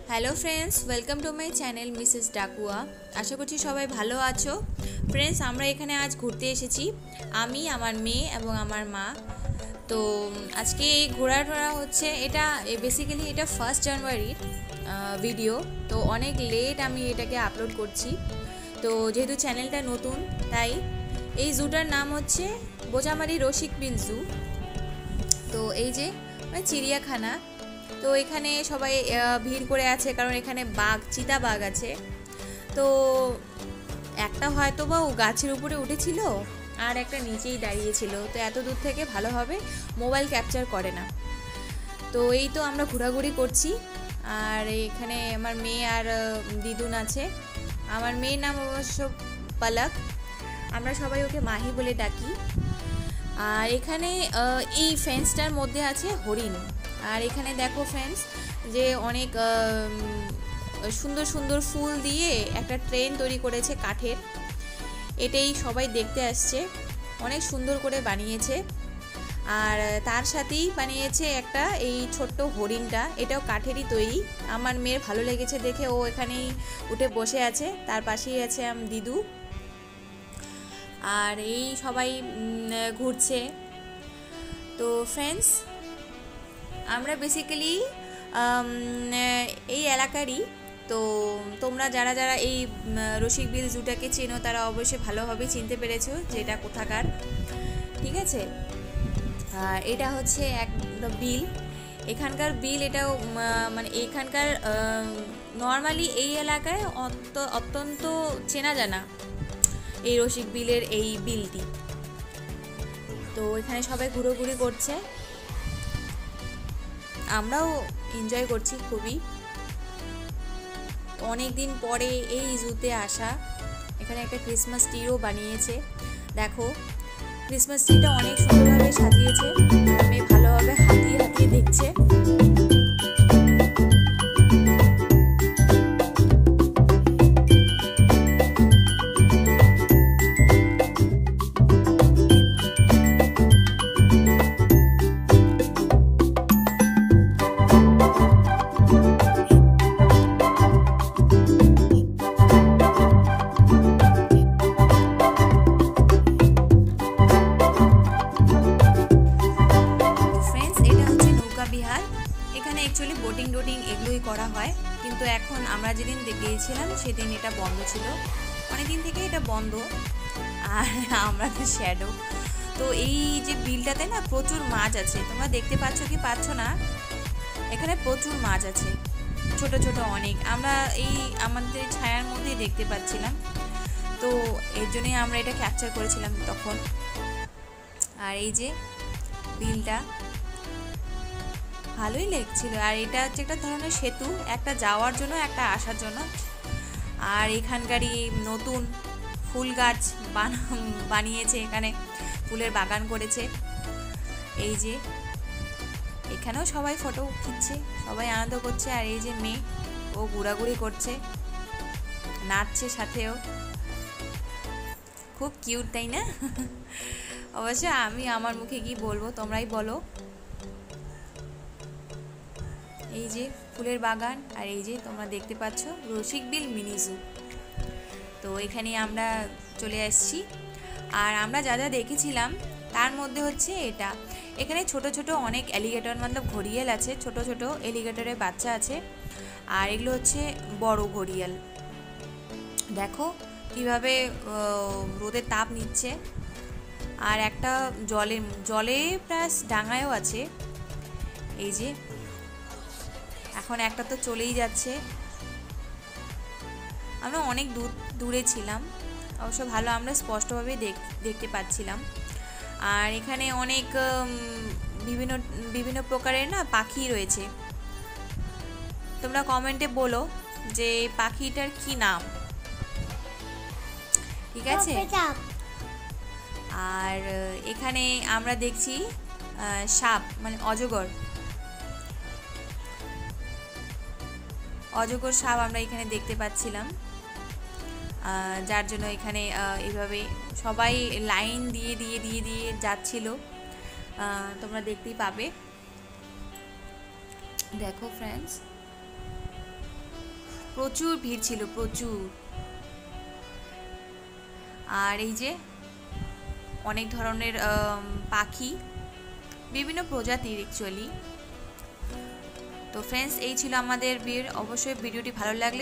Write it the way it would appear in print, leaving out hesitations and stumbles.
Hello friends, welcome to my channel Mrs Dakua. আশা করছি সবাই ভালো আছো। ফ্রেন্ডস, আমরা এখানে আজ ঘুরতে এসেছি, আমি, আমার মেয়ে এবং আমার মা। তো আজকে এই ঘোরা হচ্ছে, এটা বেসিক্যালি এটা 1 জানুয়ারির ভিডিও। তো অনেক লেট আমি এটাকে আপলোড করছি, তো যেহেতু চ্যানেলটা নতুন তাই। এই জুটার নাম হচ্ছে বোচামারি রসিকবিল জু। তো এই যে চিড়িয়াখানা, তো এখানে সবাই ভিড় করে আছে কারণ এখানে চিতা বাঘ আছে। তো একটা হয়তো বা ও গাছের উপরে উঠেছিল আর একটা নিচেই দাঁড়িয়েছিল, তো এত দূর থেকে ভালোভাবে মোবাইল ক্যাপচার করে না। তো এই তো আমরা ঘোরাঘুরি করছি, আর এখানে আমার মেয়ে আর দিদুন আছে। আমার মেয়ের নাম অবশ্য পালক, আমরা সবাই ওকে মাহি বলে ডাকি। আর এখানে এই ফেন্সটার মধ্যে আছে হরিণ। আর এখানে দেখো ফ্রেন্ডস, যে অনেক সুন্দর সুন্দর ফুল দিয়ে একটা ট্রেন তৈরি করেছে কাঠের। এটাই সবাই দেখতে আসছে, অনেক সুন্দর করে বানিয়েছে। আর তার সাথেই বানিয়েছে একটা এই ছোট্ট হরিণটা, এটাও কাঠেরই তৈরি। আমার মেয়ের ভালো লেগেছে দেখে ও এখানেই উঠে বসে আছে, তার পাশেই আছে দিদু। আর এই সবাই ঘুরছে। তো ফ্রেন্ডস, আমরা বেসিক্যালি এই এলাকারই। তো তোমরা যারা যারা এই রসিকবিল জুটাকে চেনো তারা অবশ্যই ভালোভাবে চিনতে পেরেছো যে এটা কোথাকার, ঠিক আছে। আর এটা হচ্ছে একটা বিল, এখানকার বিল। এটাও মানে এখানকার নর্মালি এই এলাকায় অত্যন্ত চেনা জানা এই রসিকবিলের এই বিলটি। তো এখানে সবাই ঘুরোঘুরি করছে, আমরাও এনজয় করছি খুবই। অনেক দিন পরে এই জুতে আসা। এখানে একটা ক্রিসমাস ট্রিও বানিয়েছে, দেখো ক্রিসমাস ট্রিটা অনেক সুন্দরভাবে সাজিয়েছে। আমি ভালোভাবে হাতিয়ে হাতিয়ে দেখছে। বিহার, এখানে অ্যাকচুয়ালি বোটিং এগুলোই করা হয়, কিন্তু এখন আমরা যেদিন গিয়েছিলাম সেদিন এটা বন্ধ ছিল। অনেকদিন থেকে এটা বন্ধ। আর আমরা তো শ্যাডো। তো এই যে বিলটাতে না প্রচুর মাছ আছে, তোমরা দেখতে পাচ্ছ কি পাচ্ছ না, এখানে প্রচুর মাছ আছে, ছোট ছোট অনেক। আমরা এই আমাদের ছায়ার মধ্যেই দেখতে পাচ্ছিলাম, তো এর জন্যই আমরা এটা ক্যাপচার করেছিলাম তখন। আর এই যে বিলটা ভালোই লেগছিল। আর এটা হচ্ছে একটা ধরনের সেতু, একটা যাওয়ার জন্য একটা আসার জন্য। আর এখানকারই নতুন ফুল গাছ বানিয়েছে, এখানে ফুলের বাগান করেছে। এই যে এখানেও সবাই ফটো খিচ্ছে, সবাই আনন্দ করছে। আর এই যে মেয়ে, ও ঘোরাঘুরি করছে, নাচছে সাথেও, খুব কিউট, তাই না? অবশ্য আমি আমার মুখে কি বলবো, তোমরাই বলো। এই যে ফুলের বাগান, আর এই যে তোমরা দেখতে পাচ্ছ রসিকবিল মিনি জু। তো এখানে আমরা চলে আসছি। আর আমরা যা যা দেখেছিলাম তার মধ্যে হচ্ছে এটা, এখানে ছোট ছোট অনেক অ্যালিগেটর মতলব ঘড়িয়াল আছে, ছোট ছোট এলিগেটরের বাচ্চা আছে। আর এগুলো হচ্ছে বড় ঘড়িয়াল, দেখো কিভাবে রোদের তাপ নিচ্ছে। আর একটা জলে প্লাস ডাঙায়ও আছে। এই যে এখন একটা তো চলেই যাচ্ছে। আমরা অনেক দূরে ছিলাম, অবশ্য ভালো আমরা স্পষ্টভাবে দেখতে পাচ্ছিলাম। আর এখানে অনেক বিভিন্ন প্রকারের না পাখি রয়েছে। তোমরা কমেন্টে বলো যে পাখিটার কি নাম, ঠিক আছে। আর এখানে আমরা দেখছি সাপ, মানে অজগর সাপ আমরা এখানে দেখতে পাচ্ছিলাম। যার জন্য এখানে এইভাবে সবাই লাইন দিয়ে দিয়ে দিয়ে দিয়ে যাচ্ছিল, তোমরা দেখতেই পাবে। দেখো ফ্রেন্ডস, প্রচুর ভিড় ছিল, প্রচুর। আর এই যে অনেক ধরনের পাখি, বিভিন্ন প্রজাতির অ্যাকচুয়ালি। তো ফ্রেন্ডস, এই ছিল আমাদের ভিড়। অবশ্যই ভিডিওটি ভালো লাগলে